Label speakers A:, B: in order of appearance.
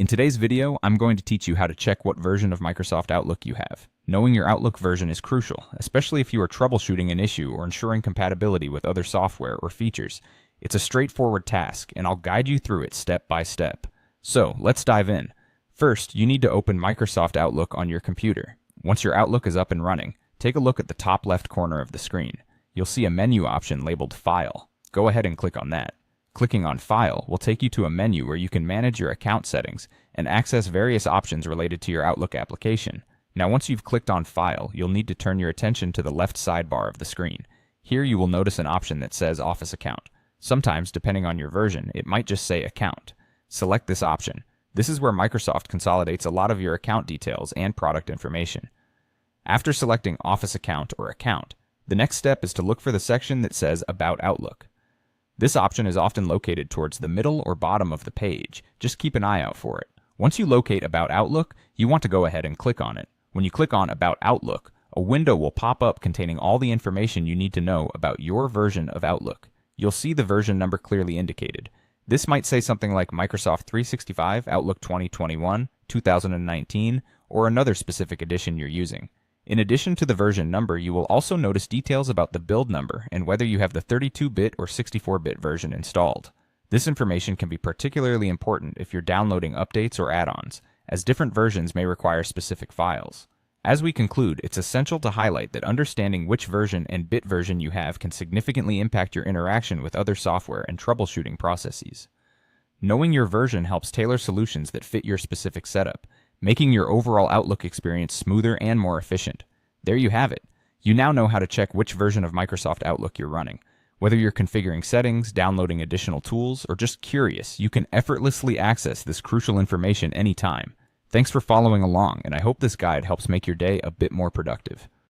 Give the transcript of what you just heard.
A: In today's video, I'm going to teach you how to check what version of Microsoft Outlook you have. Knowing your Outlook version is crucial, especially if you are troubleshooting an issue or ensuring compatibility with other software or features. It's a straightforward task, and I'll guide you through it step by step. So, let's dive in. First, you need to open Microsoft Outlook on your computer. Once your Outlook is up and running, take a look at the top left corner of the screen. You'll see a menu option labeled File. Go ahead and click on that. Clicking on File will take you to a menu where you can manage your account settings and access various options related to your Outlook application. Now, once you've clicked on File, you'll need to turn your attention to the left sidebar of the screen. Here you will notice an option that says Office Account. Sometimes, depending on your version, it might just say Account. Select this option. This is where Microsoft consolidates a lot of your account details and product information. After selecting Office Account or Account, the next step is to look for the section that says About Outlook. This option is often located towards the middle or bottom of the page. Just keep an eye out for it. Once you locate About Outlook, you want to go ahead and click on it. When you click on About Outlook, a window will pop up containing all the information you need to know about your version of Outlook. You'll see the version number clearly indicated. This might say something like Microsoft 365, Outlook 2021, 2019, or another specific edition you're using. In addition to the version number, you will also notice details about the build number and whether you have the 32-bit or 64-bit version installed. This information can be particularly important if you're downloading updates or add-ons, as different versions may require specific files. As we conclude, it's essential to highlight that understanding which version and bit version you have can significantly impact your interaction with other software and troubleshooting processes. Knowing your version helps tailor solutions that fit your specific setup, making your overall Outlook experience smoother and more efficient. There you have it. You now know how to check which version of Microsoft Outlook you're running. Whether you're configuring settings, downloading additional tools, or just curious, you can effortlessly access this crucial information anytime. Thanks for following along, and I hope this guide helps make your day a bit more productive.